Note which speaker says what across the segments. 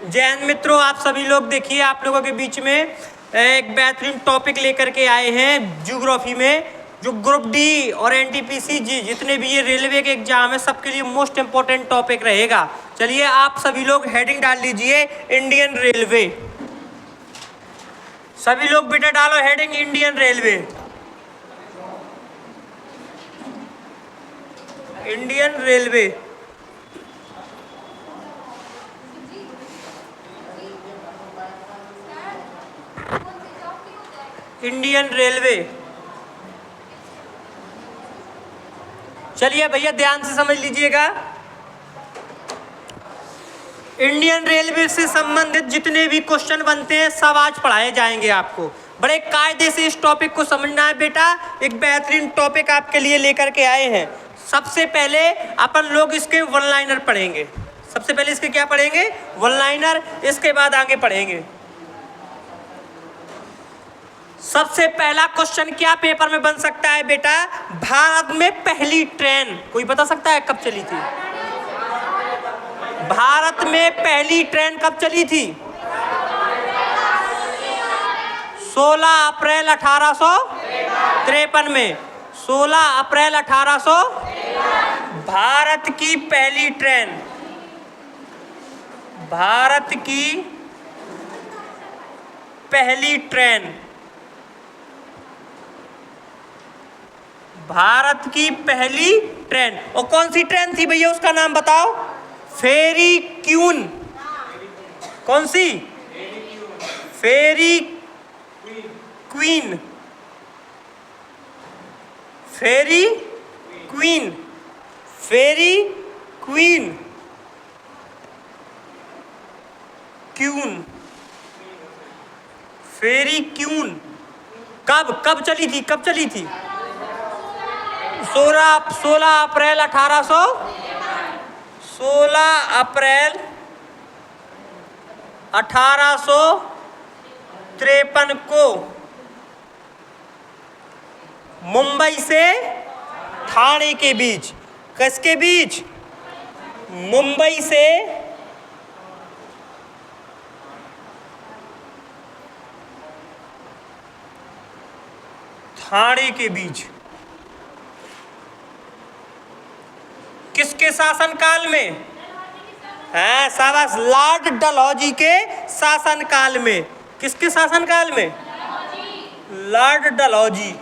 Speaker 1: जैन मित्रों, आप सभी लोग देखिए, आप लोगों के बीच में एक बेहतरीन टॉपिक लेकर के आए हैं ज्योग्राफी में, जो ग्रुप डी और एनटीपीसी जी जितने भी ये रेलवे के एग्जाम है सबके लिए मोस्ट इंपॉर्टेंट टॉपिक रहेगा। चलिए आप सभी लोग हेडिंग डाल लीजिए इंडियन रेलवे। सभी लोग बेटा डालो heading Indian railway. Indian railway, Indian railway. चलिए भैया ध्यान से समझ लीजिएगा, इंडियन रेलवे से संबंधित जितने भी क्वेश्चन बनते हैं सब आज पढ़ाए जाएंगे आपको। बड़े कायदे से इस टॉपिक को समझना है बेटा, एक बेहतरीन टॉपिक आपके लिए लेकर के आए हैं। सबसे पहले अपन लोग इसके वन लाइनर पढ़ेंगे। सबसे पहले इसके क्या पढ़ेंगे? One liner. इसके बाद आगे पढ़ेंगे। सबसे पहला क्वेश्चन क्या पेपर में बन सकता है बेटा? भारत में पहली ट्रेन कोई बता सकता है कब चली थी? भारत में पहली ट्रेन कब चली थी? 16 अप्रैल 1853 में। 16 अप्रैल 1800। भारत की पहली ट्रेन, भारत की पहली ट्रेन, भारत की पहली ट्रेन। और कौन सी ट्रेन थी भैया, उसका नाम बताओ? फेरी क्यून। कौन सी? फेरी क्वीन, फेरी क्वीन, फेरी क्वीन, क्यून, फेरी क्यून। कब चली थी? कब चली थी? 16 अप्रैल 1800। 16 अप्रैल 1853 को मुंबई से ठाणे के बीच। किसके बीच? मुंबई से ठाणे के बीच। किसके शासनकाल में? है शाबाश, लॉर्ड डलहौजी के शासनकाल में। किसके शासनकाल में? लॉर्ड डलहौजी।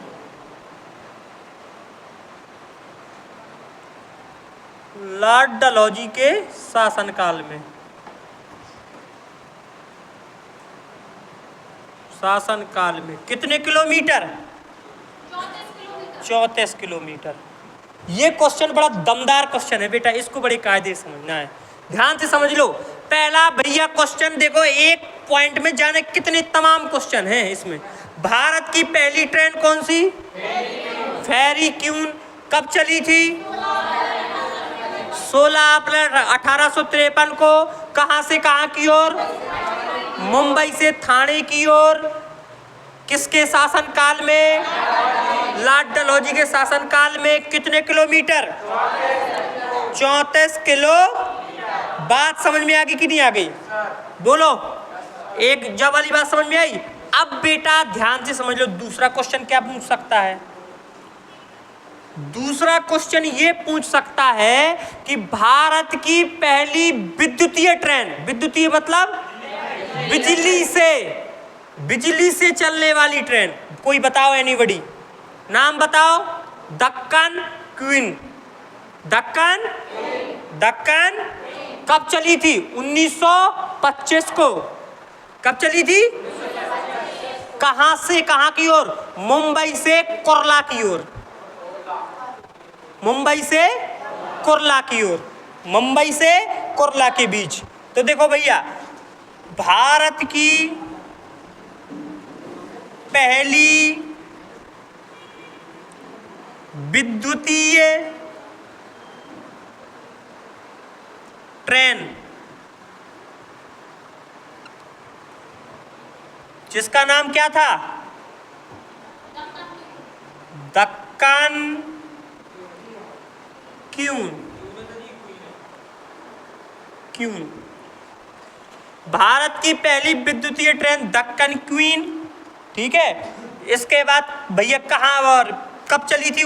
Speaker 1: लॉर्ड डलहौजी के शासनकाल में। शासनकाल में कितने किलोमीटर? 34 किलोमीटर। ये क्वेश्चन बड़ा दमदार क्वेश्चन है बेटा, इसको बड़े कायदे से समझना है। ध्यान से समझ लो। पहला भैया क्वेश्चन देखो, एक पॉइंट में जाने कितने तमाम क्वेश्चन हैं इसमें। भारत की पहली ट्रेन कौन सी? फेरी क्यून। कब चली थी? 16 अप्रैल 1853 को। कहां से कहां की ओर? मुंबई से ठाणे की ओर। किसके शासनकाल में? लॉर्ड डलहौजी के शासनकाल में। कितने किलोमीटर? 34 किलो। बात समझ में आ गई कि नहीं आ गई? बोलो, एक जब वाली बात समझ में आई। अब बेटा ध्यान से समझ लो, दूसरा क्वेश्चन क्या पूछ सकता है? दूसरा क्वेश्चन ये पूछ सकता है कि भारत की पहली विद्युतीय ट्रेन, विद्युतीय मतलब बिजली से चलने वाली ट्रेन, कोई बताओ? एनीबडी? नाम बताओ? दक्कन क्वीन। दक्कन कब चली थी? 1925 को। कब चली थी? कहां से कहां की ओर? मुंबई से कुर्ला की ओर। मुंबई से कुर्ला की ओर। मुंबई से कुर्ला के बीच। तो देखो भैया, भारत की पहली विद्युतीय ट्रेन, जिसका नाम क्या था? दक्कन क्यून। भारत की पहली विद्युतीय ट्रेन दक्कन क्वीन, ठीक है। इसके बाद भैया कहाँ और कब चली थी?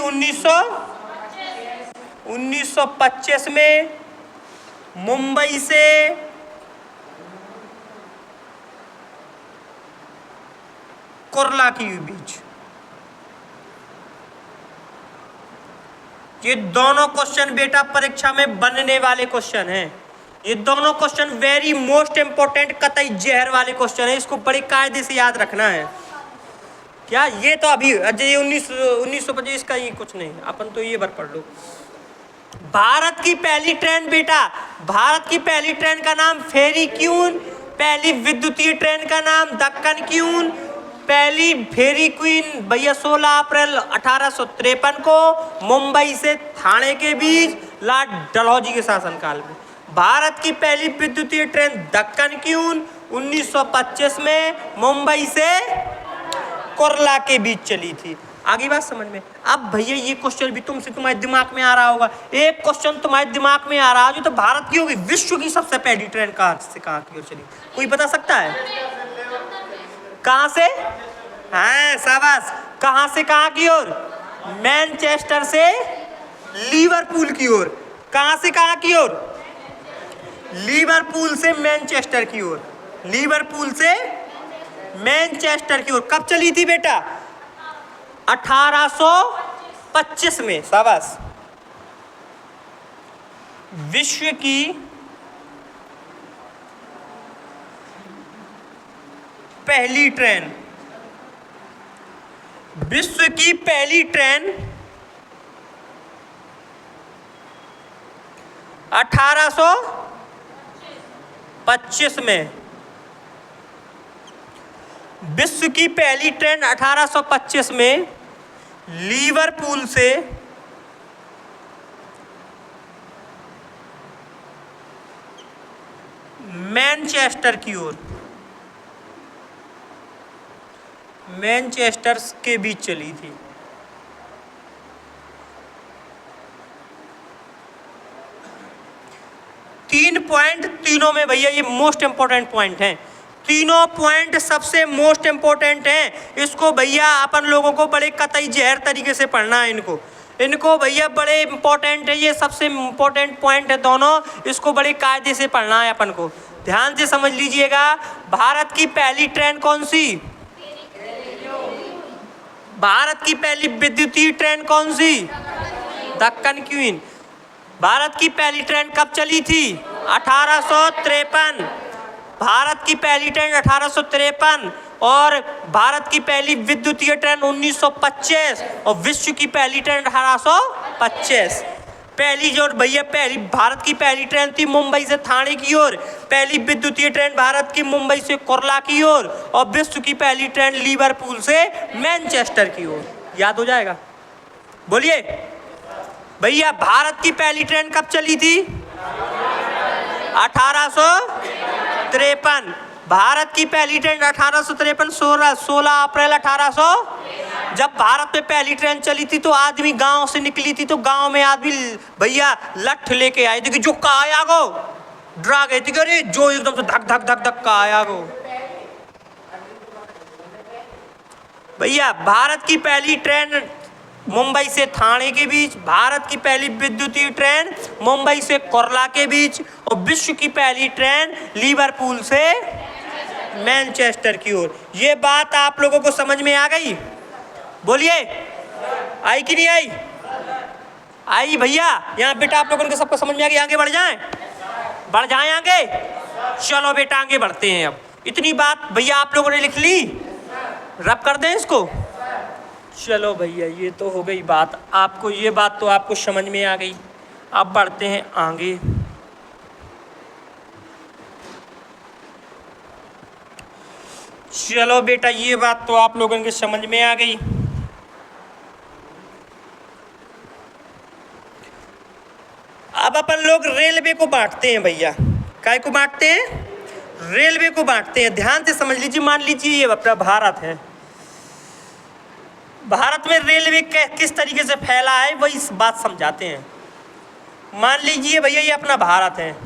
Speaker 1: 1925 में मुंबई से कुर्ला के बीच। ये दोनों क्वेश्चन बेटा परीक्षा में बनने वाले क्वेश्चन हैं। ये दोनों क्वेश्चन वेरी मोस्ट इंपोर्टेंट, कतई जहर वाले क्वेश्चन है। इसको बड़े कायदे से याद रखना है। क्या ये तो अभी अजय 1925 का ये कुछ नहीं, अपन तो ये भर पढ़ लो। भारत की पहली ट्रेन बेटा, भारत की पहली ट्रेन का नाम फेरी क्यून, पहली विद्युतीय ट्रेन का नाम दक्कन क्यून, पहली फेरी क्वीन भैया 16 अप्रैल 1853 को मुंबई से ठाणे के बीच लॉर्ड डलहौजी के शासनकाल में। भारत की पहली विद्युतीय ट्रेन दक्कन क्यून 1925 में मुंबई से कुर्ला के बीच चली थी। आगे बात समझ में? अब भैया ये क्वेश्चन भी तुम्हारे दिमाग में आ रहा होगा। एक क्वेश्चन तुम्हारे दिमाग में आ रहा है जो तो भारत की होगी, विश्व की सबसे पहली ट्रेन कहाँ से कहाँ की ओर चली, कोई बता सकता है? कहाँ से? हाँ शाबाश, कहाँ से कहाँ की ओर? मैनचेस्टर से लिवरपूल की ओर। कहाँ से कहाँ की ओर? लिवरपूल से मैनचेस्टर की ओर। लिवरपूल से मैनचेस्टर की ओर कब चली थी बेटा? 1825 में। शाबाश। विश्व की पहली ट्रेन, विश्व की पहली ट्रेन 1825 में, विश्व की पहली ट्रेन 1825 में लिवरपूल से मैनचेस्टर की ओर, मैनचेस्टर के बीच चली थी। तीन पॉइंट तीनों में भैया ये मोस्ट इंपोर्टेंट पॉइंट हैं। तीनों पॉइंट सबसे मोस्ट इंपोर्टेंट हैं। इसको भैया अपन लोगों को बड़े कतई जहर तरीके से पढ़ना है। इनको भैया बड़े इंपॉर्टेंट है, ये सबसे इंपॉर्टेंट पॉइंट है दोनों। इसको बड़े कायदे से पढ़ना है अपन को। ध्यान से समझ लीजिएगा। भारत की पहली ट्रेन कौन सी? भारत की पहली विद्युतीय ट्रेन कौन सी? दक्कन क्वीन। भारत की पहली ट्रेन कब चली थी? 1853। भारत की पहली ट्रेन 1853 और भारत की पहली विद्युतीय ट्रेन 1925 और विश्व की पहली ट्रेन 1825। पहली जो भैया पहली भारत की पहली ट्रेन थी मुंबई से ठाणे की ओर, पहली विद्युतीय ट्रेन भारत की मुंबई से कुर्ला की ओर और विश्व की पहली ट्रेन लिवरपूल से मैनचेस्टर की ओर। याद हो जाएगा? बोलिए भैया, भारत की पहली ट्रेन कब चली थी? 1853। भारत की पहली ट्रेन 1853 16 अप्रैल 1800। जब भारत में पहली ट्रेन चली थी तो आदमी गांव से निकली थी तो गांव में आदमी भैया लठ लेके आए थे कि जो का आया गो, डरा गए थे कि अरे जो एकदम से धक धक धक धक का आया गो। भैया भारत की पहली ट्रेन मुंबई से ठाणे के बीच, भारत की पहली विद्युतीय ट्रेन मुंबई से कुर्ला के बीच और विश्व की पहली ट्रेन लिवरपूल से मैनचेस्टर की ओर। ये बात आप लोगों को समझ में आ गई? बोलिए, आई कि नहीं आई? आई भैया? यहाँ बेटा आप लोगों को सबको समझ में आ गई? आगे बढ़ जाएं? बढ़ जाएं आगे? चलो बेटा आगे बढ़ते हैं। अब इतनी बात भैया आप लोगों ने लिख ली, रब कर दें इसको। चलो भैया ये तो हो गई बात, आपको ये बात तो आपको समझ में आ गई। अब बढ़ते हैं आगे। चलो बेटा ये बात तो आप लोगों के समझ में आ गई। अब अपन लोग रेलवे को बांटते हैं भैया। काय को बांटते हैं? रेलवे को बांटते हैं। ध्यान से समझ लीजिए। मान लीजिए ये अपना भारत है। भारत में रेलवे किस तरीके से फैला है वही इस बात समझाते हैं। मान लीजिए भैया ये अपना भारत है।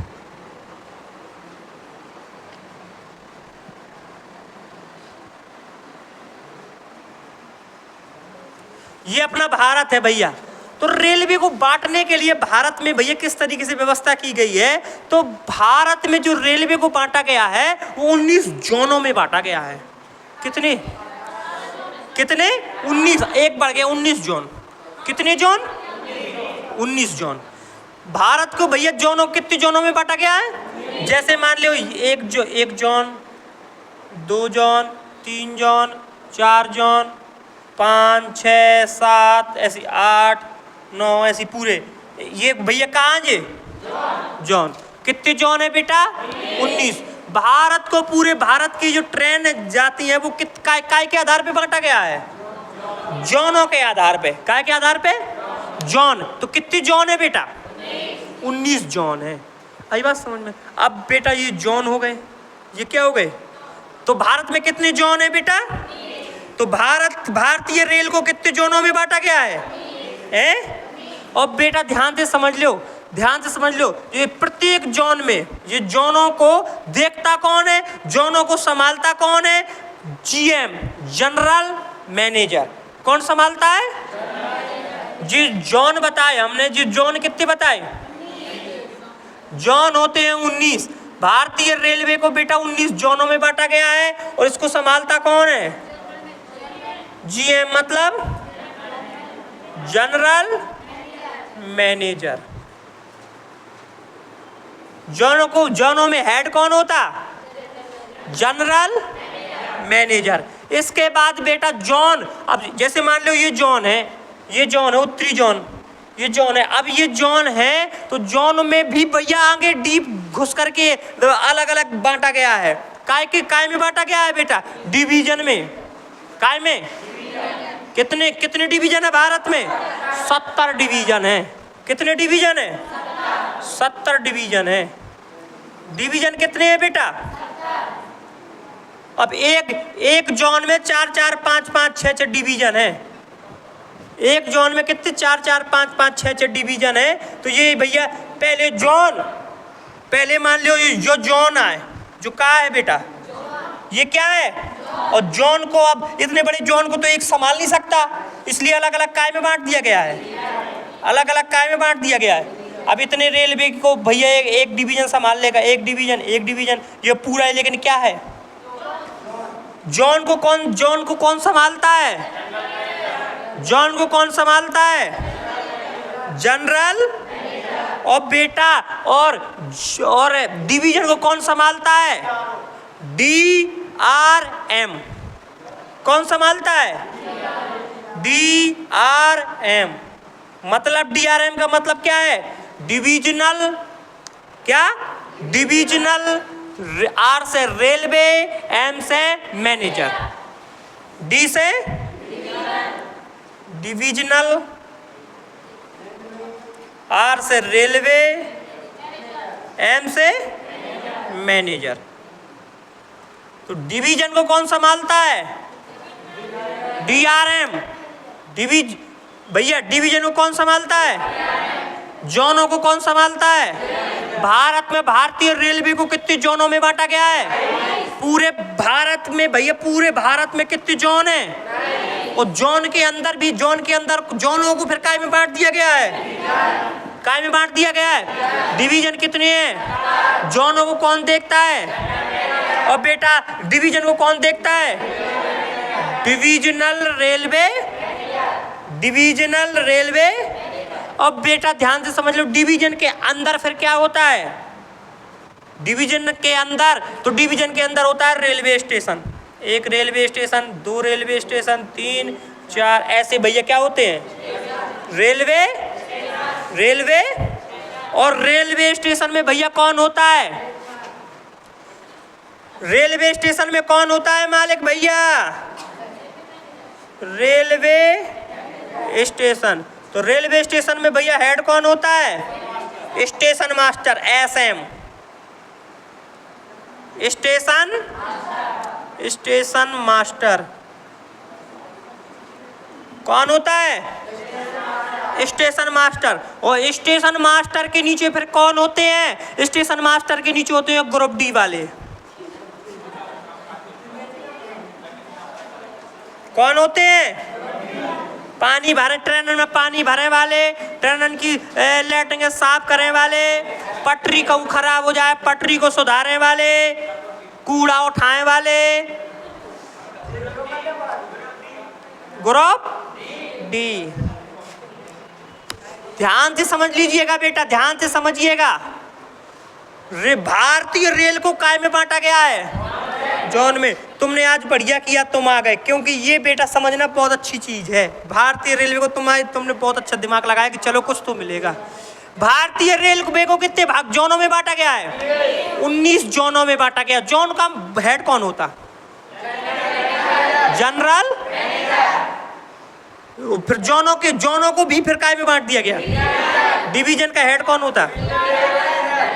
Speaker 1: ये अपना भारत है भैया। तो रेलवे को बांटने के लिए भारत में भैया किस तरीके से व्यवस्था की गई है, तो भारत में जो रेलवे को बांटा गया है वो 19 जोनों में बांटा गया है। कितने कितने 19, एक बढ़ गया 19 जोन। कितने जोन? 19 जोन। भारत को भैया जोनों, कितने जोनों में बांटा गया है? जैसे मान लो एक जोन, 2 जोन, 3 जोन, 4 जोन, 5, 6, 7, ऐसी 8, 9, ऐसी पूरे। ये भैया कहाँ है? जोन। कितने जोन है बेटा? 19। भारत को, पूरे भारत की जो ट्रेन जाती है वो काय के आधार पे बांटा गया है? जोनों के आधार पे। काय के आधार पे? जोन। तो कितने जोन है बेटा? 19 जोन है। आई बात समझ में? अब बेटा ये जोन हो गए, ये क्या हो गए? तो भारत में कितने जोन है बेटा? तो भारतीय रेल को कितने जोनों में बांटा गया है? और बेटा ध्यान से समझ लो, ध्यान से समझ लो, ये प्रत्येक जोन में, ये जोनों को देखता कौन है, जोनों को संभालता कौन है? GM, general manager. कौन संभालता है? जी जोन बताए हमने, जी जोन कितने बताए? जोन होते हैं 19। भारतीय रेलवे को बेटा 19 जोनों में बांटा गया है और इसको संभालता कौन है? जीएम, मतलब जनरल मैनेजर। जोनों में हेड कौन होता? General manager. इसके बाद बेटा जोन, अब जैसे मान लो ये जोन है, ये जोन है उत्तरी जोन, ये जोन है। अब ये जोन है तो जोन में भी भैया आगे डीप घुस करके अलग अलग बांटा गया है। काय में बांटा गया है बेटा? डिवीजन में। काय में? कितने डिवीजन है भारत में? 70 डिवीजन है। कितने डिवीजन है? 70 डिवीजन है। डिवीजन कितने हैं बेटा? अब एक जोन में 4, 4, 5, 5, 6, 6 डिवीजन है। एक जोन में कितने? 4, 4, 5, 5, 6, 6 डिवीजन है। तो ये भैया पहले जोन, पहले मान लो ये जो जोन है, जो कहाँ है बेटा? ये क्या है? और जोन को, अब इतने बड़े जोन को तो एक संभाल नहीं सकता, इसलिए अलग अलग काय में बांट दिया गया है। अलग अलग काय में बांट दिया गया है। अब इतने रेलवे को भैया एक डिवीजन संभाल लेगा, एक डिवीजन ये पूरा है। लेकिन क्या है? जोन को कौन संभालता है? जोन को कौन संभालता है? जनरल। और बेटा और डिवीजन को कौन संभालता है? DRM। कौन संभालता है? DRM। मतलब DRM का मतलब क्या है? डिविजनल। क्या? डिविजनल। R से रेलवे, M से मैनेजर, D से डिविजनल, R से रेलवे, M से मैनेजर। तो डिवीजन को कौन संभालता है? DRM। भैया डिवीजन को कौन संभालता है? जोनों को कौन संभालता है? भारत में भारतीय रेलवे को कितने जोनों में बांटा गया है? पूरे भारत में भैया, पूरे भारत में कितने जोन है? और जोन के अंदर जोनों को फिर काय में बांट दिया गया है? काय में बांट दिया गया है? डिवीजन कितने हैं? जोनों को कौन देखता है? और बेटा डिवीजन को कौन देखता है? Divisional railway, divisional railway. अब बेटा ध्यान से समझ लो, डिवीजन के अंदर फिर क्या होता है? डिवीजन के अंदर, तो डिवीजन के अंदर होता है रेलवे स्टेशन। एक रेलवे स्टेशन, 2 रेलवे स्टेशन, 3, 4, ऐसे भैया क्या होते हैं? रेलवे। और रेलवे स्टेशन में भैया कौन होता है? रेलवे स्टेशन में कौन होता है मालिक भैया? Railway station. तो रेलवे स्टेशन में भैया हेड कौन होता है? Station master, SM। Station master कौन होता है? Station master. और स्टेशन मास्टर के नीचे फिर कौन होते हैं? स्टेशन मास्टर के नीचे होते हैं ग्रुप D वाले। कौन होते हैं? पानी भरे ट्रेन में, पानी भरे वाले, ट्रेन की लेटरिंग साफ करने वाले, पटरी को खराब हो जाए पटरी को सुधारने वाले, कूड़ा उठाने वाले। Group D. ध्यान से समझ लीजिएगा बेटा, ध्यान से समझिएगा। भारतीय रेल को काय में बांटा गया है? जोन में। तुमने आज बढ़िया किया तुम आ गए, क्योंकि ये बेटा समझना बहुत अच्छी चीज है। भारतीय रेलवे को तुमने बहुत अच्छा दिमाग लगाया कि चलो कुछ तो मिलेगा। भारतीय रेलवे को कितने भाग जोनों में बांटा गया है? 19 जोनों में बांटा गया। जोन का हेड कौन होता? जनरल। फिर जोनों को भी फिर काय में बांट दिया गया? डिवीजन का हेड कौन होता?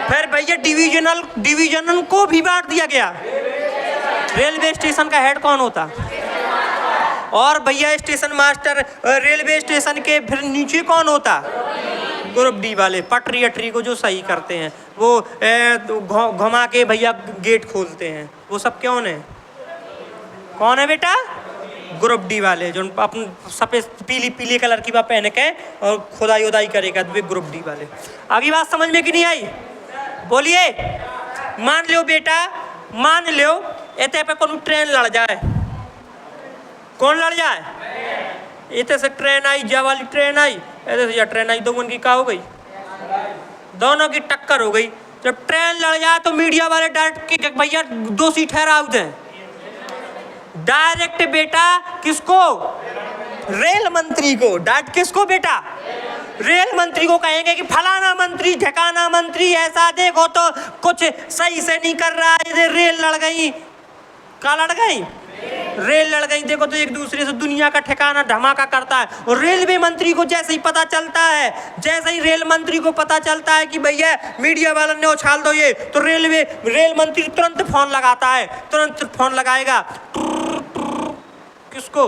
Speaker 1: फिर भैया डिवीजनल को भी बांट दिया गया। रेलवे स्टेशन का हेड कौन होता? और भैया स्टेशन मास्टर रेलवे स्टेशन के फिर नीचे कौन होता? ग्रुप डी वाले, पटरी अटरी को जो सही करते हैं, वो घुमा के भैया गेट खोलते हैं, वो सब कौन है? कौन है बेटा? ग्रुप डी वाले, जो अपन सफेद पीली कलर की बात पहन के और खुदाई उदाई करेगा, वे ग्रुप डी वाले। आगे बात समझ में कि नहीं आई? बोलिए। मान लो बेटा, मान लो इतने पे कौन ट्रेन लड़ जाए। कौन लड़ जाए? इतने से ट्रेन आई, जा वाली ट्रेन आई, ऐसे से ट्रेन आई, दोनों की क्या हो गई? दोनों की टक्कर हो गई। जब ट्रेन लड़ जाए तो मीडिया वाले डायरेक्ट के भैया दोषी ठहराते हैं। डायरेक्ट बेटा किसको? रेल मंत्री को। डायरेक्ट किसको बेटा? रेल मंत्री को कहेंगे कि फलाना मंत्री ढकाना मंत्री ऐसा देखो तो कुछ सही से नहीं कर रहा है, रेल लड़ गई। क्या लड़ गई? रेल लड़ गई। देखो तो एक दूसरे से दुनिया का ठिकाना धमाका करता है। और रेलवे मंत्री को जैसे ही पता चलता है, जैसे ही रेल मंत्री को पता चलता है कि भैया मीडिया वालों ने उछाल दो ये, तो रेल मंत्री तुरंत फोन लगाता है। तुरंत फोन लगाएगा किसको?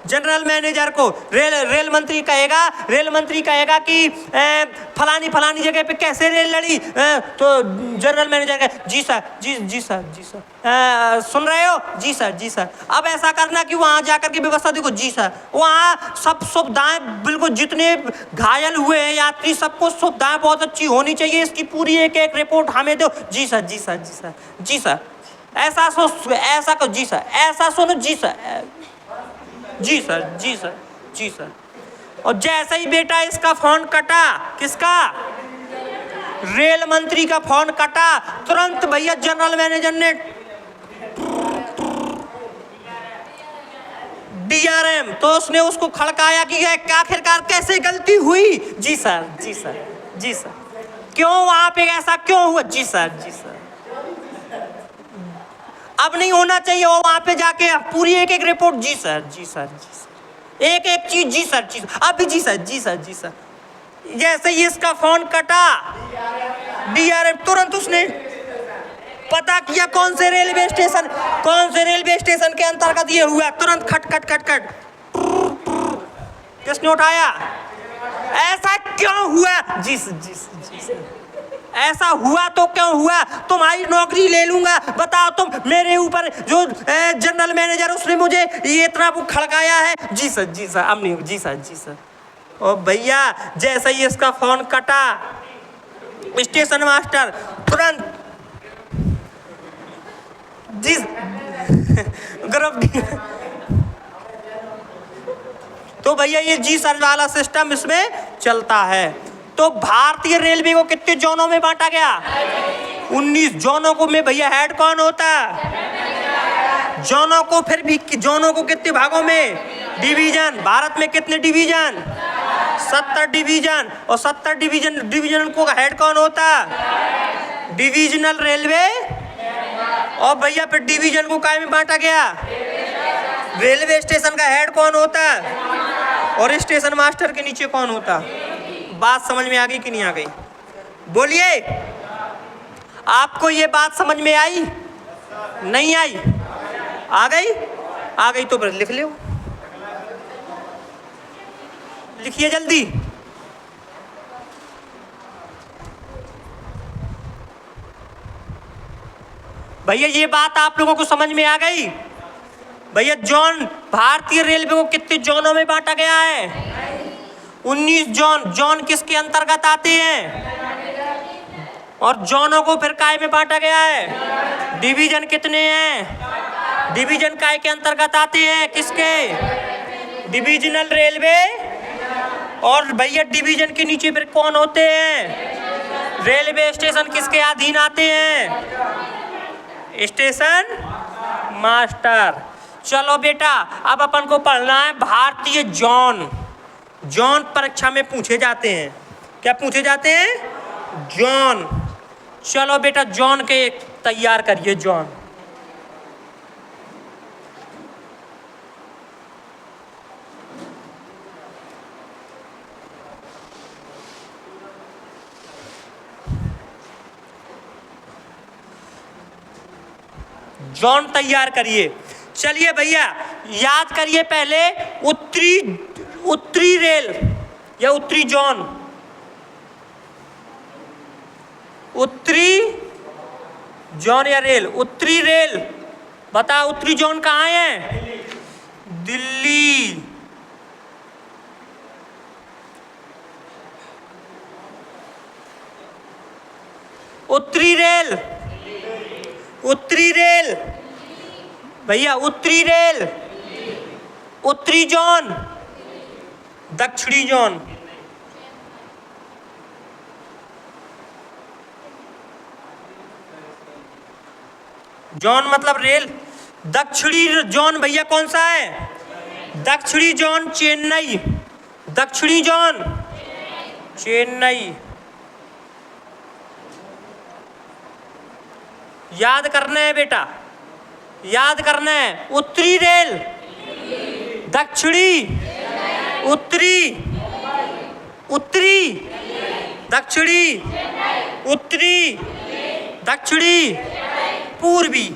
Speaker 1: जनरल मैनेजर को। रेल मंत्री कहेगा कि फलानी जगह पे कैसे रेल लड़ी, तो जनरल मैनेजर कहे जी सर, जी सर, सुन रहे हो? जी सर। अब ऐसा करना कि वहाँ जाकर के व्यवस्था देखो। जी सर, वहाँ सब सुविधाएं बिल्कुल, जितने घायल हुए हैं यात्री सबको सुविधाएं बहुत अच्छी होनी चाहिए, इसकी पूरी एक रिपोर्ट हमें दो। जी सर, ऐसा करो। जी सर, ऐसा सुनो। जी सर। और जैसे ही बेटा इसका फोन कटा, किसका? रेल मंत्री का फोन कटा, तुरंत भैया जनरल मैनेजर ने DRM, तो उसने उसको खड़काया कि आखिरकार कैसे गलती हुई? जी सर। क्यों वहां पे ऐसा क्यों हुआ? जी सर। अब नहीं होना चाहिए वो वहां पे जाके पूरी एक रिपोर्ट। जी सर। एक चीज जी सर। अभी जी सर। जैसे ही इसका फोन कटा, DRM तुरंत उसने पता किया कौन से रेलवे स्टेशन के अंतर्गत ये हुआ। तुरंत खट किसने उठाया? ऐसा क्यों हुआ? जी सर। ऐसा हुआ तो क्यों हुआ? तुम्हारी नौकरी ले लूंगा। बताओ तुम मेरे ऊपर, जो जनरल मैनेजर उसने मुझे ये इतना वो खड़काया है। जी सर। अब नहीं। जी सर। और भैया जैसे ही इसका फोन कटा, स्टेशन मास्टर तुरंत जी ग्रुप। तो भैया ये जी सर वाला सिस्टम इसमें चलता है। तो भारतीय रेलवे को कितने जोनों में बांटा गया? 19 जोनों को। में भैया हेड कौन होता? जोनों को। फिर भी जोनों को कितने भागों में? डिवीजन। भारत में कितने डिवीजन? 70 डिवीजन। और 70 डिवीजन को हेड कौन होता? Divisional railway. और भैया फिर डिवीजन को काय में बांटा गया? रेलवे स्टेशन का हेड कौन होता? और स्टेशन मास्टर के नीचे कौन होता? बात समझ में आ गई कि नहीं आ गई? बोलिए। आपको ये बात समझ में आई? नहीं आई? आ गई तो फिर लिख लो। लिखिए जल्दी। भैया ये बात आप लोगों को समझ में आ गई? भैया जोन, भारतीय रेलवे को कितने जोनों में बांटा गया है? 19 जोन। जोन किसके अंतर्गत आते हैं? और जोनों को फिर काय में बांटा गया है? डिवीजन कितने हैं? डिवीजन काय के अंतर्गत आते हैं? किसके? Divisional railway. और भैया डिवीजन के नीचे फिर कौन होते हैं? रेलवे स्टेशन किसके अधीन आते हैं? Station master. चलो बेटा, अब अपन को पढ़ना है भारतीय जोन। जोन परीक्षा में पूछे जाते हैं। क्या पूछे जाते हैं? जोन। चलो बेटा, जोन के तैयार करिए। जोन, जोन तैयार करिए। चलिए भैया, याद करिए पहले उत्तरी रेल या उत्तरी जोन। उत्तरी जोन या रेल? उत्तरी रेल, बता उत्तरी जोन कहाँ है? दिल्ली। उत्तरी रेल, उत्तरी रेल भैया, उत्तरी रेल। उत्तरी जोन, दक्षिणी जोन। जोन मतलब रेल। दक्षिणी जोन भैया कौन सा है? दक्षिणी जोन चेन्नई। दक्षिणी जोन चेन्नई। याद करना है बेटा, याद करना है। उत्तरी रेल, दक्षिणी, उत्तरी, उत्तरी, दक्षिणी, उत्तरी, दक्षिणी, पूर्वी।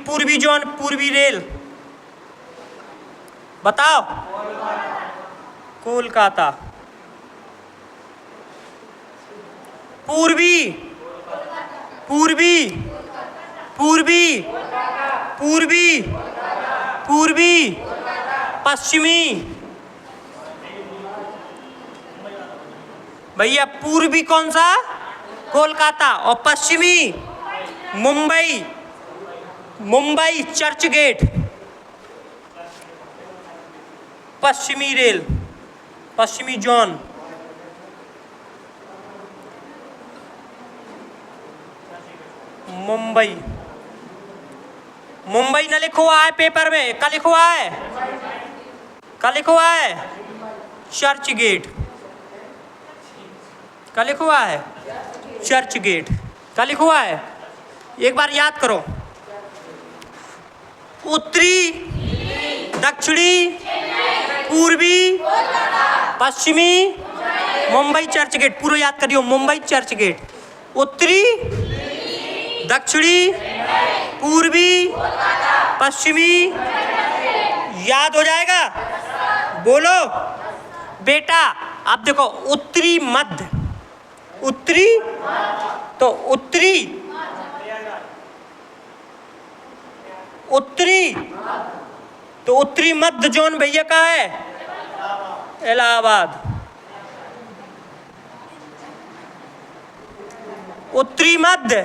Speaker 1: पूर्वी जोन, पूर्वी रेल। बताओ। कोलकाता। पूर्वी, पूर्वी, पूर्वी, पूर्वी, पूर्वी, पश्चिमी। भैया पूर्वी कौन सा? कोलकाता। और पश्चिमी मुंबई। मुंबई चर्च गेट। पश्चिमी रेल, पश्चिमी जोन। मुंबई। मुंबई न लिखो हुआ है पेपर में? क्या लिखो हुआ है? क्या लिखो हुआ है? चर्च गेट। क्या लिखा हुआ है? चर्च गेट। क्या लिखा हुआ है? एक बार याद करो। उत्तरी, दक्षिणी, पूर्वी, पश्चिमी, मुंबई चर्च गेट। पूरा याद करियो। मुंबई चर्च गेट। उत्तरी, दक्षिणी, पूर्वी, पश्चिमी। याद हो जाएगा? बोलो बेटा। अब देखो, उत्तरी मध्य। उत्तरी तो उत्तरी, उत्तरी तो उत्तरी मध्य जोन भैया का है इलाहाबाद। उत्तरी मध्य,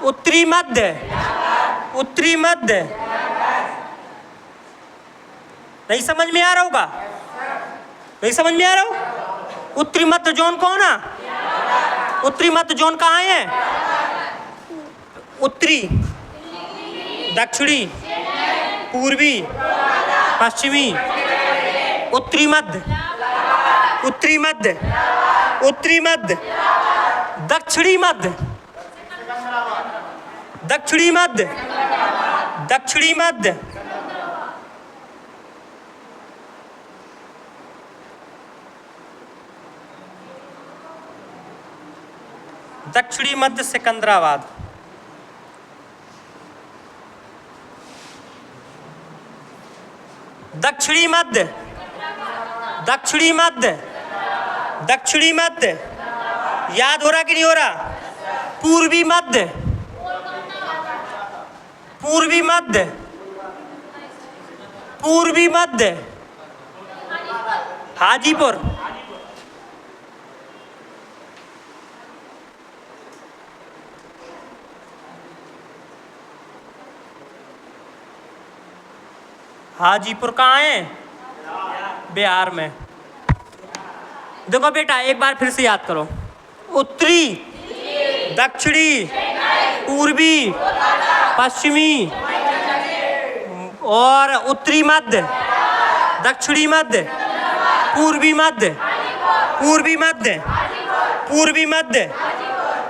Speaker 1: उत्तरी मध्य, उत्तरी मध्य। नहीं समझ में आ रहा होगा? नहीं समझ में आ रहा हो? उत्तरी मध्य जोन कौन है? उत्तरी मध्य जोन कहाँ है? उत्तरी, दक्षिणी, पूर्वी, पश्चिमी, उत्तरी मध्य, उत्तरी मध्य, उत्तरी मध्य, दक्षिणी मध्य, दक्षिणी मध्य, दक्षिणी मध्य। दक्षिणी मध्य सिकंदराबाद। दक्षिणी मध्य, दक्षिणी मध्य, दक्षिणी मध्य। याद हो रहा कि नहीं हो रहा? पूर्वी मध्य, पूर्वी मध्य, पूर्वी मध्य, हाजीपुर, हाजीपुर कहाँ है? बिहार में। देखो बेटा एक बार फिर से याद करो, उत्तरी, दक्षिणी, पूर्वी, पश्चिमी और उत्तरी मध्य, दक्षिणी मध्य, पूर्वी मध्य, पूर्वी मध्य, पूर्वी मध्य,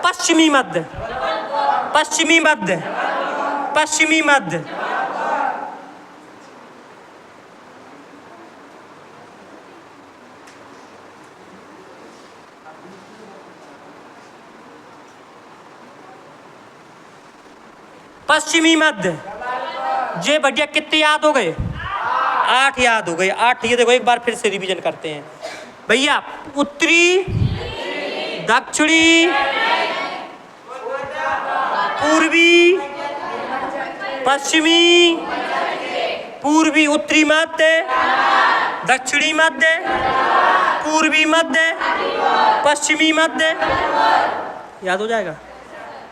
Speaker 1: पश्चिमी मध्य, पश्चिमी मध्य, पश्चिमी मध्य। पश्चिमी मध्य। जे बढ़िया, कितने याद हो गए? 8 याद हो गए, 8। ये देखो एक बार फिर से रिवीजन करते हैं भैया। उत्तरी, दक्षिणी, पूर्वी, पश्चिमी, पूर्वी, उत्तरी मध्य, दक्षिणी मध्य, पूर्वी मध्य, पश्चिमी मध्य। याद हो जाएगा?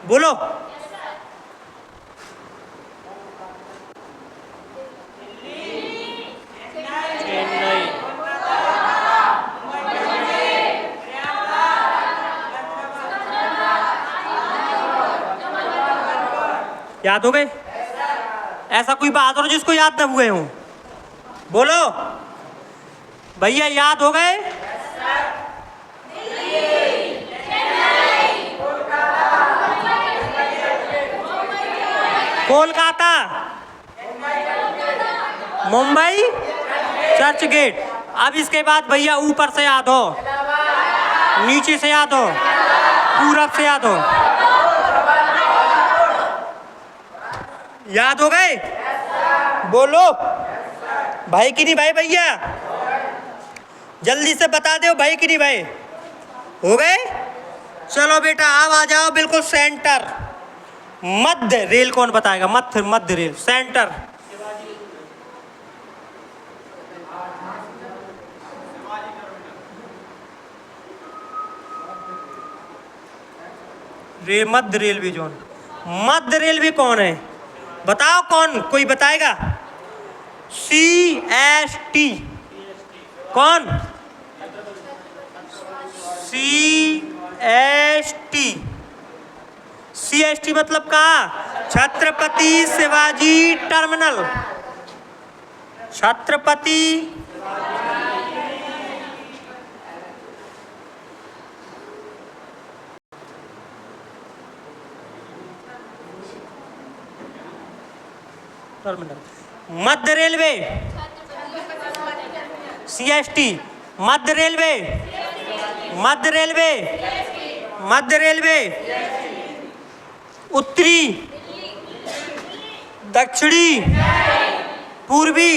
Speaker 1: बोलो। याद हो गए? ऐसा कोई बात हो जिसको याद न हुए हों? बोलो भैया, याद हो गए? कोलकाता, मुंबई, चर्च गेट। अब इसके बाद भैया ऊपर से याद हो, नीचे से याद हो, पूरब से याद हो। याद हो गए? बोलो भाई कि नहीं भाई? भैया जल्दी से बता दो भाई कि नहीं भाई? हो गए? चलो बेटा अब आ जाओ बिल्कुल सेंटर। मध्य रेल कौन बताएगा? मध्य रेल, सेंटर। मध्य रेलवे जोन। मध्य रेलवे कौन है? बताओ कौन, कोई बताएगा? CST। कौन? CST मतलब कहाँ? छत्रपति शिवाजी टर्मिनल। छत्रपति टर्मिनल। मध्य रेलवे, CST। मध्य रेलवे, मध्य रेलवे, मध्य रेलवे। उत्तरी, दक्षिणी, पूर्वी,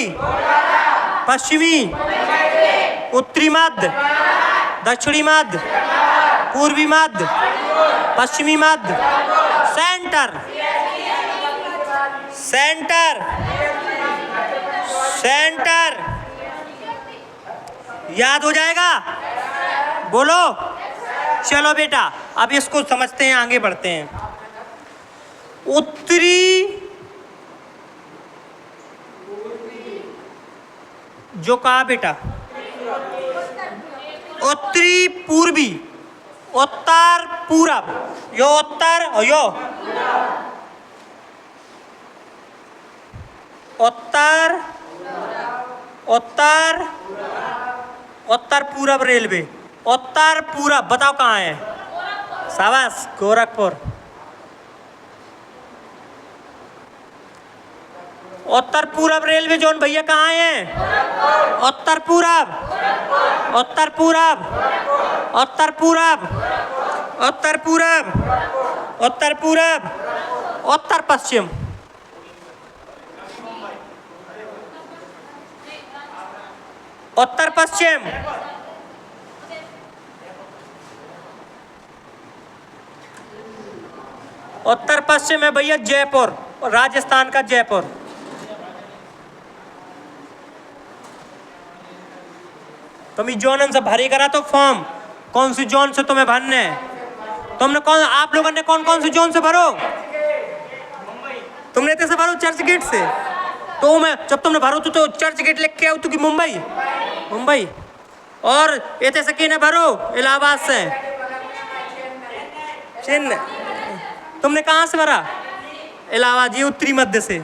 Speaker 1: पश्चिमी, उत्तरी मध्य, दक्षिणी मध्य, पूर्वी मध्य, पश्चिमी मध्य, सेंटर, सेंटर, सेंटर। याद हो जाएगा? बोलो। चलो बेटा अब इसको समझते हैं, आगे बढ़ते हैं। उत्तरी जो कहा बेटा? उत्तरी, पूर्वी, उत्तर, पूरब। यो उत्तर और यो उत्तर, उत्तर, उत्तर पूरब रेलवे। उत्तर पूरब बताओ कहाँ है? शाबाश, गोरखपुर। उत्तर पूरब रेलवे जोन भैया कहाँ है? उत्तर पूरब, उत्तर पूरब, उत्तर पूरब, उत्तर पूरब, उत्तर पूरब, उत्तर पश्चिम। उत्तर पश्चिम, उत्तर पश्चिम है भैया जयपुर, राजस्थान का जयपुर। तुम जोन से भरे करा तो फॉर्म, कौन सी जोन से तुम्हें भरने है? तुमने कौन, आप लोगों ने कौन कौन सी जोन से भरो? तुमने से भरो चर्च गेट से। तो मैं जब तुमने भरो तो चर्च गेट लिख के आओ, तो कि मुंबई मुंबई। और इतने से किने भरो इलाहाबाद से, चेन्नई। तुमने कहाँ से भरा? इलाहाबाद, ये उत्तरी मध्य से।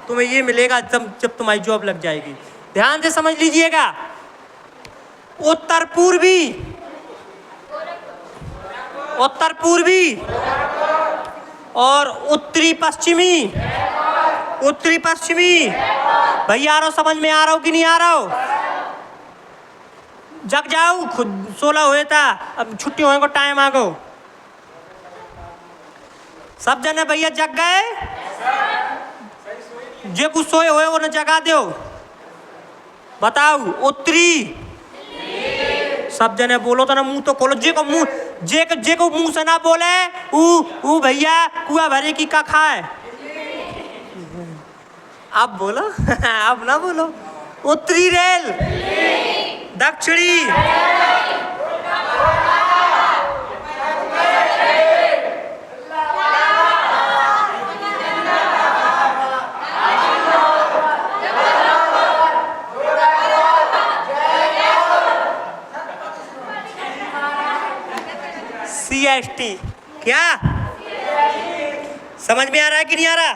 Speaker 1: तुम्हें ये मिलेगा जब तुम्हारी जॉब लग जाएगी। ध्यान से समझ लीजिएगा, उत्तर पूर्वी, उत्तर पूर्वी और उत्तरी पश्चिमी, उत्तरी पश्चिमी। भैया आ रहा हो, समझ में आ रहा हो कि नहीं आ रहा हो? जग जाओ, खुद 16 हुए था, अब छुट्टी होने को टाइम आ गो। सब जने भैया जग गए? जे कुछ सोए हुए वो न जगा दो। बताओ उत्तरी। सब जने बोलो तो ना, मुंह तो खोलो। जे को मुंह से ना बोले ऊ भैया कुआ भरे की का खाए। अब बोलो अब ना बोलो। उत्तरी रेल, दक्षिणी, CST। क्या समझ में आ रहा है कि नहीं आ रहा?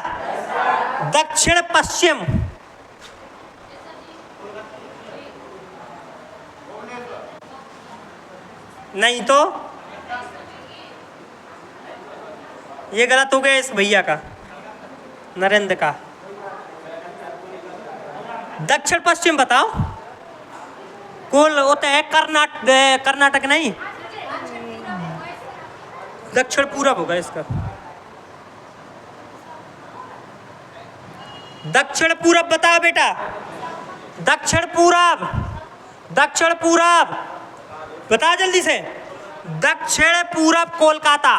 Speaker 1: दक्षिण पश्चिम, नहीं तो ये गलत हो गया इस भैया का, नरेंद्र का। दक्षिण पश्चिम बताओ। कुल होता है कर्नाटक नहीं, दक्षिण पूरब होगा इसका। दक्षिण पूरब बताओ बेटा। दक्षिण पूरब, दक्षिण पूरब बता जल्दी से। दक्षिण पूरब कोलकाता,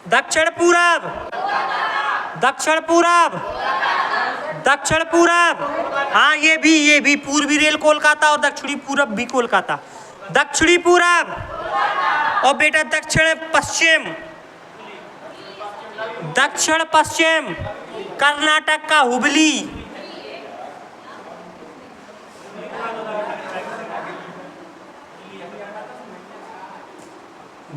Speaker 1: दक्षिण पूरब, दक्षिण पूरब, दक्षिण पूरब। हाँ ये भी पूर्वी रेल कोलकाता और दक्षिणी पूरब भी कोलकाता। दक्षिणी पूरब और बेटा दक्षिण पश्चिम, दक्षिण पश्चिम कर्नाटक का हुबली,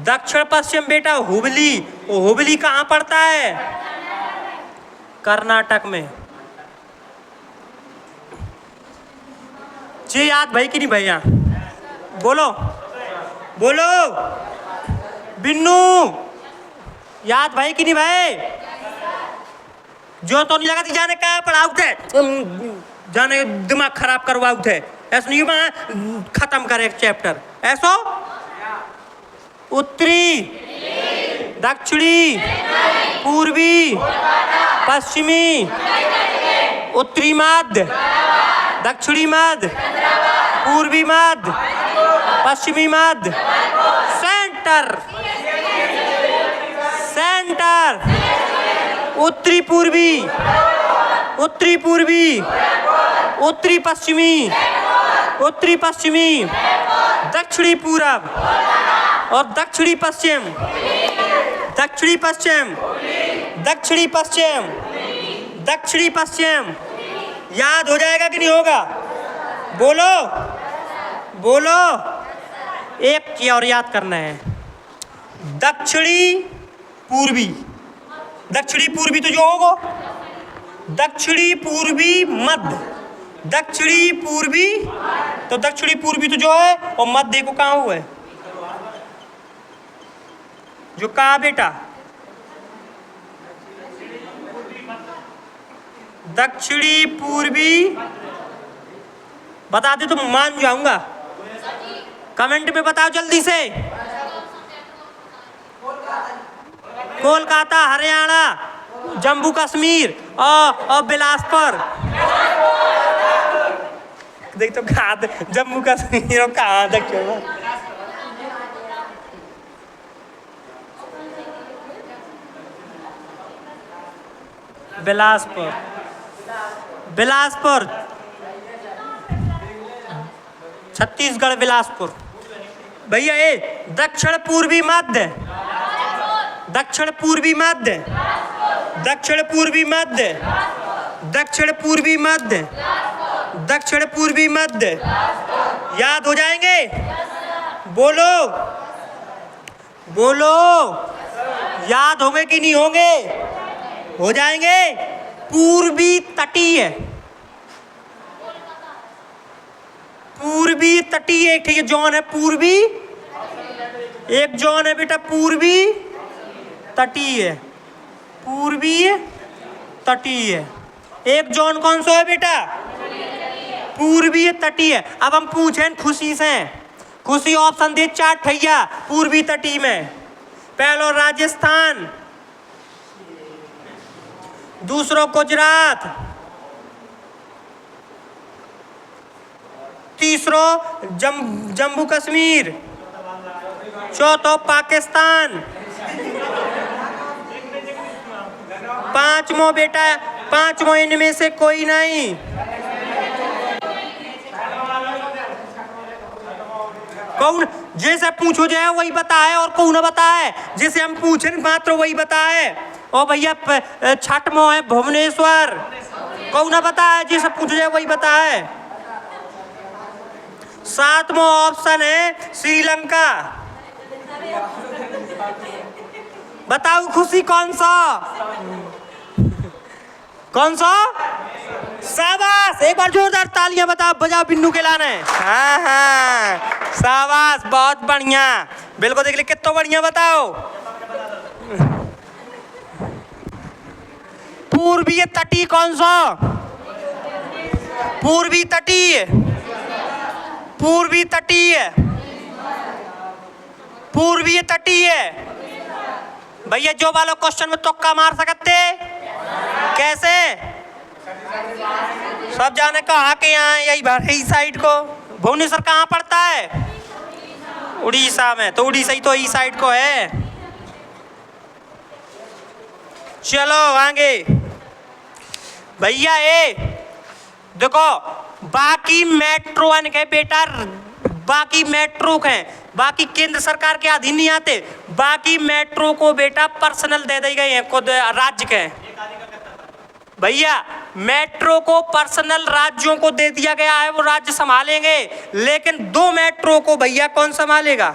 Speaker 1: दक्षिण पश्चिम बेटा हुबली। वो हुबली कहाँ पड़ता है? कर्नाटक में। जी याद भाई कि नहीं भैया? बोलो बोलो बिन्नू, याद भाई कि नहीं भाई? जो तो नहीं लगा थी जाने का पढ़ाऊ थे, जाने दिमाग खराब करवाऊ थे। ऐसा नहीं खत्म करे एक चैप्टर ऐसो। उत्तरी, दक्षिणी, पूर्वी, पश्चिमी, उत्तरी मध्य, दक्षिणी मध्य, पूर्वी मध्य, पश्चिमी मध्य, सेंटर, सेंटर, उत्तरी पूर्वी, उत्तरी पूर्वी, उत्तरी पश्चिमी, उत्तरी पश्चिमी, दक्षिणी पूरब और दक्षिणी पश्चिम, दक्षिणी पश्चिम, दक्षिणी पश्चिम, दक्षिणी पश्चिम। याद हो जाएगा कि नहीं होगा? बोलो बोलो। एक चीज और याद करना है, दक्षिणी पूर्वी। दक्षिणी पूर्वी तो जो होगा, दक्षिणी पूर्वी मध्य, दक्षिणी पूर्वी तो दक्षिणी पूर्वी तो जो है, और मध्य देखो कहाँ हुआ है, जो कहा बेटा दक्षिणी पूर्वी। बता दे तो मान जाऊंगा। कमेंट में बताओ जल्दी से। कोलकाता, हरियाणा, जम्मू कश्मीर और बिलासपुर। देख तो कहाँ जम्मू कश्मीर और कहाँ दक्षिण। बिलासपुर, बिलासपुर, छत्तीसगढ़, बिलासपुर। भैया ए दक्षिण पूर्वी मध्य, दक्षिण पूर्वी मध्य, दक्षिण पूर्वी मध्य, दक्षिण पूर्वी मध्य, दक्षिण पूर्वी मध्य। याद हो जाएंगे? बोलो बोलो, याद होंगे कि नहीं होंगे? हो जाएंगे। पूर्वी तटीय, पूर्वी तटीय एक ठीक है जोन है पूर्वी, एक जोन है बेटा पूर्वी तटीय, पूर्वी तटीय। एक जोन कौन सा है बेटा? पूर्वी तटीय। अब हम पूछें खुशी से, खुशी ऑप्शन दे चार ठैया पूर्वी तटीय में। पहलो राजस्थान, दूसरो गुजरात, तीसरो जम्मू कश्मीर, चौथो पाकिस्तान, पांचवो बेटा, पांचवो इनमें से कोई नहीं। कौन जैसे पूछो जाए वही बताए और कौन बताए, जैसे हम पूछे मात्र वही बताए। ओ भैया छठमो है भुवनेश्वर, कौन बताए, जैसे पूछो जाए वही बताए। सातवां ऑप्शन है श्रीलंका। बताओ खुशी कौन सा? कौन सा? शाबाश, एक बार जोरदार तालियां बजाओ बिन्नू के लाने। हाँ हाँ शाबाश, बहुत बढ़िया, बिल्कुल देख ले कितना बढ़िया। बताओ पूर्वी तटीय कौन सा? पूर्वी तटीय, पूर्वी तटीय, पूर्वी तटीय। भैया जो वालों क्वेश्चन में तुक्का मार सकते कैसे? सब जाने कहा के यहाँ यही यही साइड को। भुवनेश्वर कहाँ पड़ता है? उड़ीसा में, तो उड़ीसा ही तो इस साइड को है। चलो आगे भैया ए देखो, बाकी मेट्रो के बेटा, बाकी मेट्रो के, बाकी केंद्र सरकार के अधीन नहीं आते, बाकी मेट्रो को बेटा पर्सनल दे दिए गए हैं खुद राज्य के। भैया मेट्रो को पर्सनल राज्यों को दे दिया गया है, वो राज्य संभालेंगे, लेकिन दो मेट्रो को भैया कौन संभालेगा?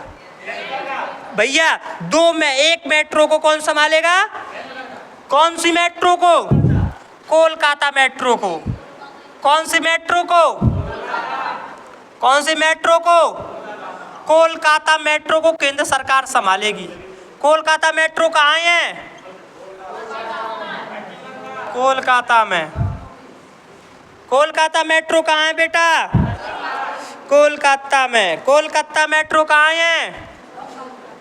Speaker 1: भैया दो में एक मेट्रो को कौन संभालेगा? कौन सी मेट्रो को? कोलकाता मेट्रो को। कौन सी मेट्रो को? कौन सी मेट्रो को? कोलकाता मेट्रो को केंद्र सरकार संभालेगी। कोलकाता मेट्रो कहाँ है? कोलकाता में। कोलकाता मेट्रो कहाँ है बेटा? कोलकाता में। कोलकाता मेट्रो कहाँ है?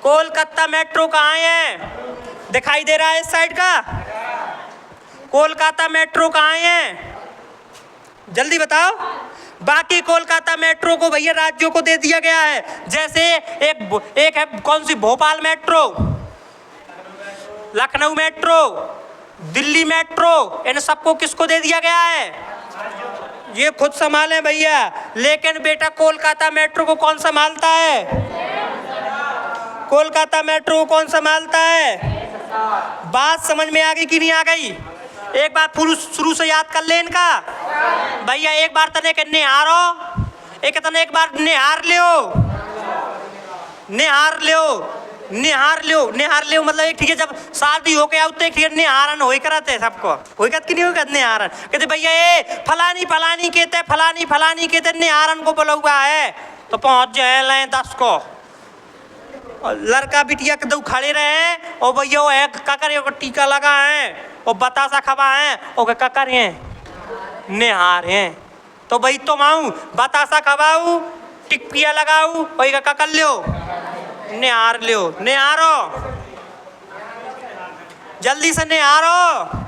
Speaker 1: कोलकाता मेट्रो कहाँ है? दिखाई दे रहा है इस साइड का? कोलकाता मेट्रो कहाँ है? जल्दी बताओ। बाकी कोलकाता मेट्रो को भैया राज्यों को दे दिया गया है। जैसे एक है कौन सी? Bhopal metro, Lucknow metro, Delhi metro, इन सबको किसको दे दिया गया है? ये खुद संभाले भैया। लेकिन बेटा कोलकाता मेट्रो को कौन संभालता है? कोलकाता मेट्रो को कौन संभालता है? बात समझ में आ गई कि नहीं आ गई? एक बार शुरू से याद कर ले इनका। भैया एक बार तने के निहारो, एक तने एक बार निहार लियो, निहार लियो, निहार लियो, निहार लियो मतलब एक ठीक है, जब शादी हो गया उतने ठीक है निहारन हो करते सबको, हो कि नहीं हो कहते निहारन, कहते भैया ये फलानी फलानी कहते, फलानी फलानी कहते निहारन को बोला हुआ है, तो पहुंच जाए ले 10 को। और लड़का बिटिया के दो खड़े रहे और भैया वो है काकर को टीका लगा है और बतासा खबा है और काकर हैं निहार हैं, तो भाई तो माऊ बतासा खबाऊ टिकिया लगाऊ वही का कर लियो निहार लियो, निहारो जल्दी से निहारो।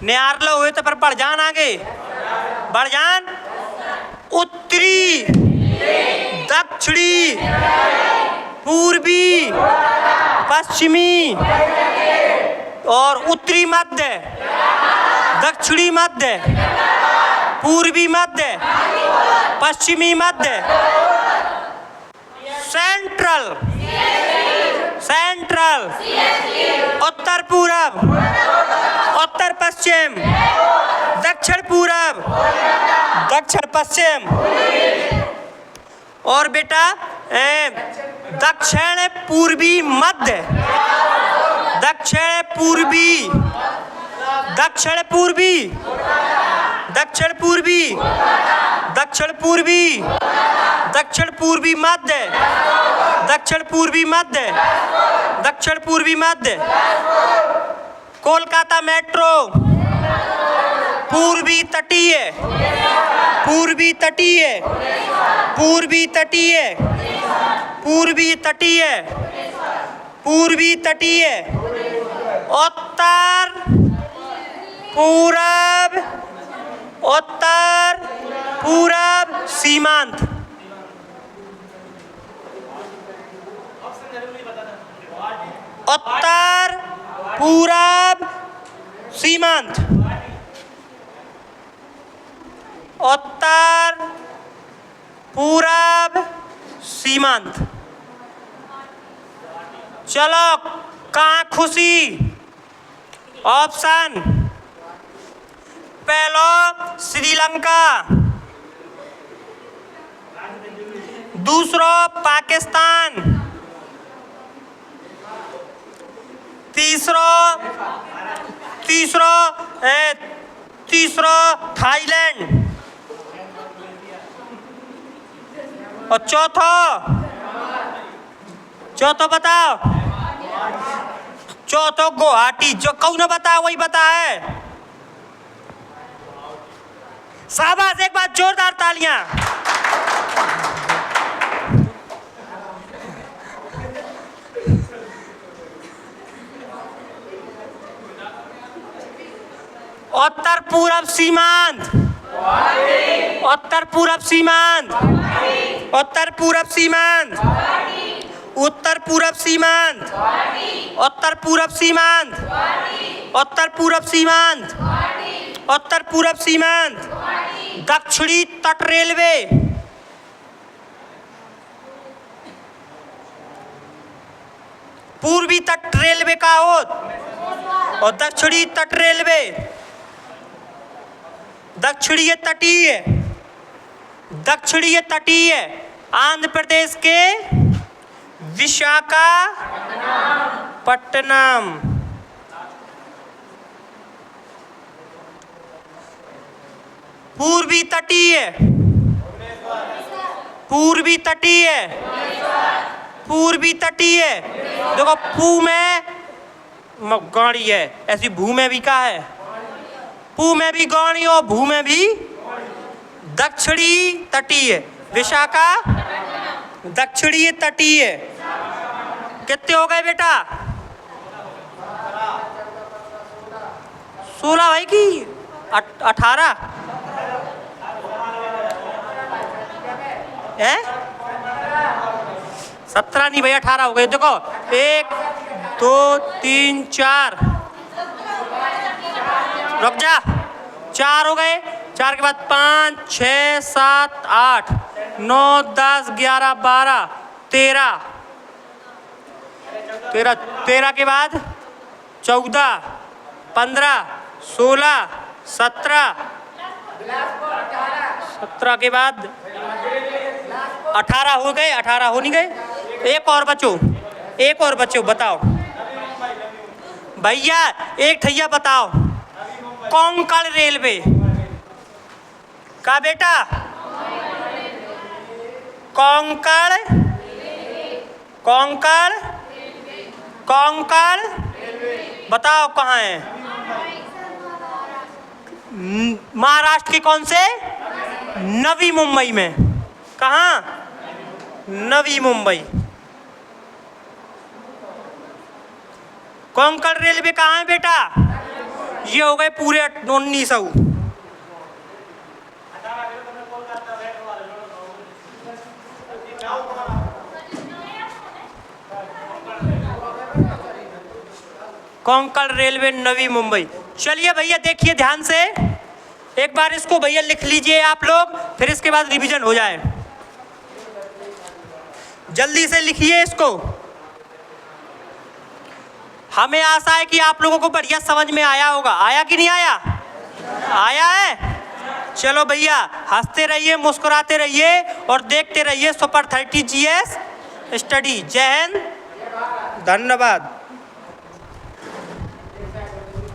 Speaker 1: निहार लो हुए तो पर बढ़ जान आगे, बढ़ जान। उत्तरी, दक्षिण दक्षिणी, पूर्वी, पश्चिमी और उत्तरी मध्य, दक्षिणी मध्य, पूर्वी मध्य, पश्चिमी मध्य, सेंट्रल, सेंट्रल, उत्तर पूरब, उत्तर पश्चिम, दक्षिण पूरब, दक्षिण पश्चिम और बेटा दक्षिण पूर्वी मध्य, दक्षिण पूर्वी, दक्षिण पूर्वी, दक्षिण पूर्वी, दक्षिण पूर्वी, दक्षिण पूर्वी मध्य, दक्षिण पूर्वी मध्य, दक्षिण पूर्वी मध्य, कोलकाता मेट्रो, पूर्वी तटीय, पूर्वी तटीय, पूर्वी तटीय, पूर्वी तटीय, पूर्वी तटीय, उत्तर पूरब, उत्तर पूरब सीमांत, उत्तर पूरब सीमांत, उत्तर पूरब सीमांत। चलो कहाँ खुशी? ऑप्शन पहला श्रीलंका, दूसरा पाकिस्तान, तीसरा थाईलैंड और चौथा बताओ, चौथा गुवाहाटी। जो कौन बताया वही बता है। शाबाश, एक बार जोरदार तालियां। उत्तर पूरब सीमांत, उत्तर पूरब सीमांत, उत्तर पूरब सीमांत, उत्तर पूरब सीमांत, उत्तर पूरब सीमांत, उत्तर पूरब सीमांत, उत्तर पूरब सीमांत, दक्षिणी तट रेलवे, पूर्वी तट रेलवे का होत और दक्षिणी तट रेलवे, दक्षिणीय तटीय, दक्षिणीय तटीय आंध्र प्रदेश के विशाखापट्टनम, पूर्वी तटीय, पूर्वी तटीय, पूर्वी तटीय। देखो पू में गाड़ी है, ऐसी भू में भी का है, पू में भी गाड़ी और भू में भी। दक्षिणी तटीय विशाखा, दक्षिणी तटीय कितने हो गए बेटा? 16 भाई की 18 है, 17 नहीं भैया 18 हो गए। देखो 1 2 3 4, रुक जा, 4 हो गए, 4 के बाद 5 6 7 8 9 10 11 12 13, 13 के बाद 14 15 16 17, 17 के बाद 18 हो गए, 18 हो नहीं गए। एक और बच्चों, एक और बच्चों बताओ भैया, एक ठैया बताओ, कोंकण रेलवे का बेटा? कोंकण, कोंकण, कोंकण बताओ कहाँ है? महाराष्ट्र के कौन से? नवी मुंबई में। कहाँ? नवी मुंबई। कोंकण रेलवे कहाँ है बेटा? ये हो गए पूरे 1900। कोंकण रेलवे नवी मुंबई। चलिए भैया देखिए ध्यान से, एक बार इसको भैया लिख लीजिए आप लोग, फिर इसके बाद रिवीजन हो जाए। जल्दी से लिखिए इसको। हमें आशा है कि आप लोगों को बढ़िया समझ में आया होगा। आया कि नहीं आया? आया है। चलो भैया हंसते रहिए, मुस्कुराते रहिए और देखते रहिए सुपर 30 GS स्टडी। जय हिंद, धन्यवाद।